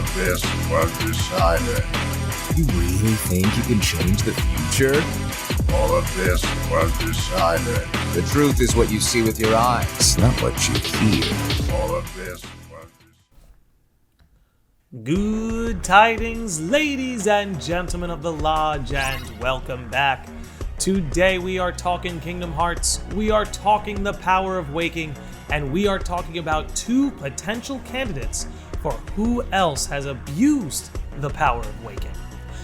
of this was decided. You really think you can change the future? All of this was decided. The truth is what you see with your eyes, not what you hear. All of this was Good tidings, ladies and gentlemen of the Lodge, and welcome back. Today we are talking Kingdom Hearts, we are talking the power of waking, and we are talking about two potential candidates for who else has abused the power of waking.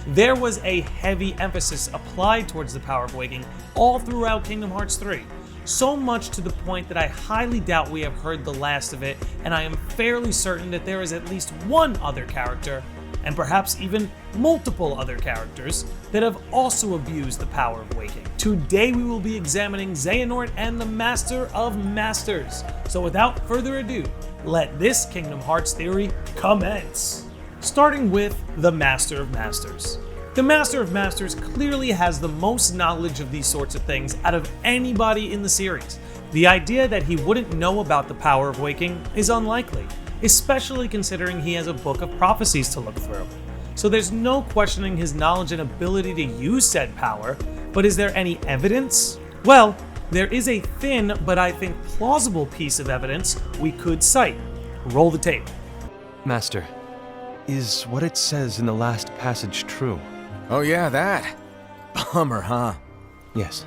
There was a heavy emphasis applied towards the power of waking all throughout Kingdom Hearts 3. So much to the point that I highly doubt we have heard the last of it, and I am fairly certain that there is at least one other character, and perhaps even multiple other characters, that have also abused the power of waking. Today we will be examining Xehanort and the Master of Masters. So without further ado, let this Kingdom Hearts theory commence. Starting with the Master of Masters. The Master of Masters clearly has the most knowledge of these sorts of things out of anybody in the series. The idea that he wouldn't know about the power of waking is unlikely, especially considering he has a book of prophecies to look through. So there's no questioning his knowledge and ability to use said power, but is there any evidence? Well, there is a thin but I think plausible piece of evidence we could cite. Roll the tape. Master, is what it says in the last passage true? Oh yeah, that. Bummer, huh? Yes.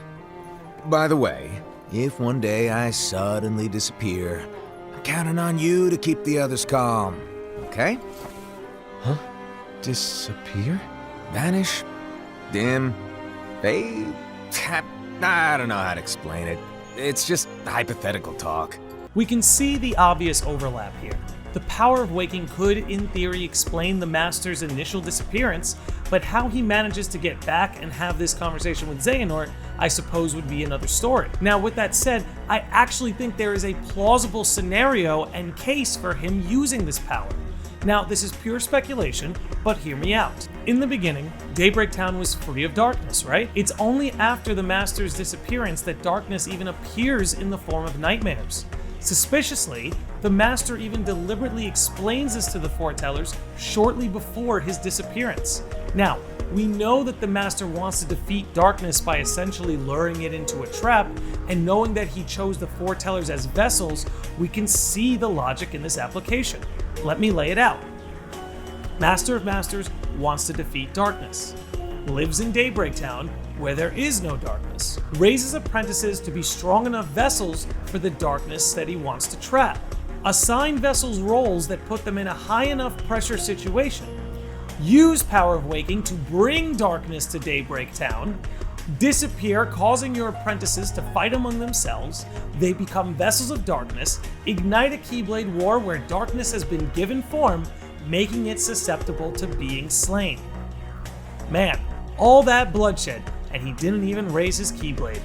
By the way, if one day I suddenly disappear, I'm counting on you to keep the others calm, okay? Huh? Disappear? Vanish? Dim? Fade? I don't know how to explain it. It's just hypothetical talk. We can see the obvious overlap here. The power of waking could, in theory, explain the Master's initial disappearance, but how he manages to get back and have this conversation with Xehanort, I suppose, would be another story. Now, with that said, I actually think there is a plausible scenario and case for him using this power. Now, this is pure speculation, but hear me out. In the beginning, Daybreak Town was free of darkness, right? It's only after the Master's disappearance that darkness even appears in the form of nightmares. Suspiciously, the Master even deliberately explains this to the foretellers shortly before his disappearance. Now, we know that the Master wants to defeat darkness by essentially luring it into a trap, and knowing that he chose the foretellers as vessels, we can see the logic in this application. Let me lay it out. Master of Masters wants to defeat darkness, lives in Daybreak Town, where there is no darkness, raises apprentices to be strong enough vessels for the darkness that he wants to trap, assign vessels roles that put them in a high enough pressure situation, use power of waking to bring darkness to Daybreak Town, disappear, causing your apprentices to fight among themselves, they become vessels of darkness, ignite a Keyblade war where darkness has been given form, making it susceptible to being slain. Man, all that bloodshed, and he didn't even raise his Keyblade.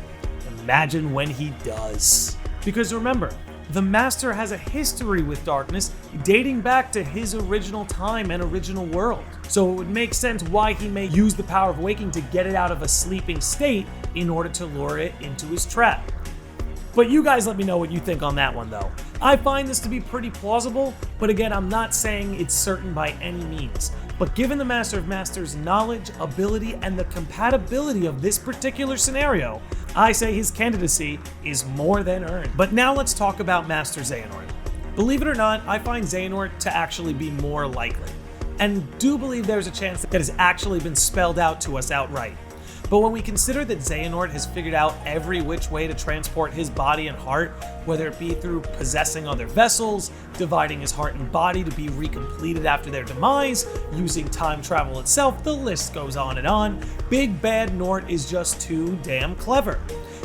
Imagine when he does. Because remember, the Master has a history with darkness dating back to his original time and original world. So it would make sense why he may use the power of waking to get it out of a sleeping state in order to lure it into his trap. But you guys let me know what you think on that one though. I find this to be pretty plausible, but again, I'm not saying it's certain by any means. But given the Master of Masters' knowledge, ability, and the compatibility of this particular scenario, I say his candidacy is more than earned. But now let's talk about Master Xehanort. Believe it or not, I find Xehanort to actually be more likely, and do believe there's a chance that has actually been spelled out to us outright. But when we consider that Xehanort has figured out every which way to transport his body and heart, whether it be through possessing other vessels, dividing his heart and body to be recompleted after their demise, using time travel itself, the list goes on and on, Big Bad Nort is just too damn clever.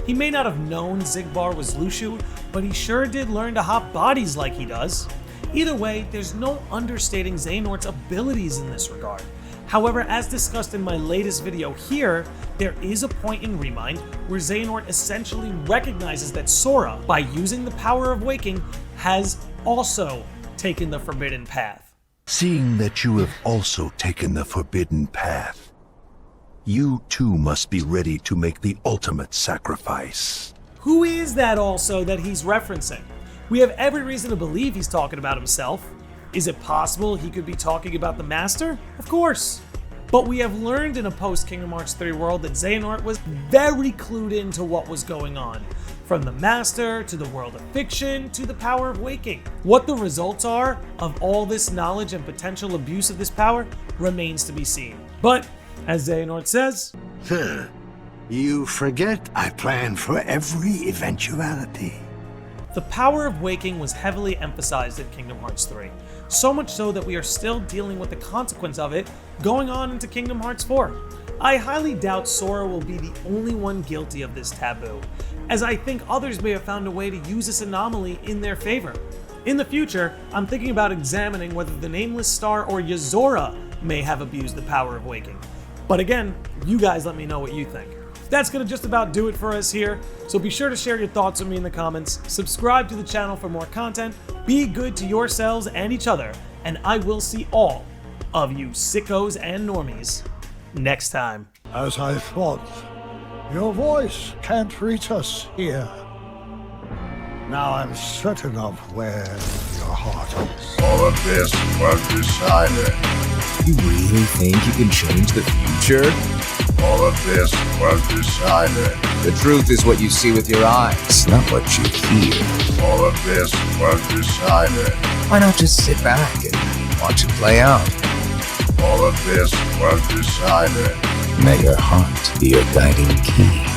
He may not have known Xigbar was Lushu, but he sure did learn to hop bodies like he does. Either way, there's no understating Xehanort's abilities in this regard. However, as discussed in my latest video here, there is a point in Remind where Xehanort essentially recognizes that Sora, by using the power of waking, has also taken the forbidden path. Seeing that you have also taken the forbidden path, you too must be ready to make the ultimate sacrifice. Who is that also that he's referencing? We have every reason to believe he's talking about himself. Is it possible he could be talking about the Master? Of course. But we have learned in a post-Kingdom Hearts 3 world that Xehanort was very clued into what was going on. From the Master, to the world of fiction, to the power of waking. What the results are of all this knowledge and potential abuse of this power remains to be seen. But, as Xehanort says, You forget I plan for every eventuality. the power of waking was heavily emphasized in Kingdom Hearts 3. So much so that we are still dealing with the consequence of it going on into Kingdom Hearts 4. I highly doubt Sora will be the only one guilty of this taboo, as I think others may have found a way to use this anomaly in their favor. In the future, I'm thinking about examining whether the Nameless Star or Yozora may have abused the power of waking. But again, you guys let me know what you think. That's gonna just about do it for us here, so be sure to share your thoughts with me in the comments, subscribe to the channel for more content, be good to yourselves and each other, and I will see all of you sickos and normies next time. As I thought, your voice can't reach us here. Now I'm certain of where your heart is. All of this was decided. You really think you can change the future? All of this was decided. The truth is what you see with your eyes, not what you hear. All of this was decided. Why not just sit back and watch it play out? All of this was decided. May your heart be your guiding key.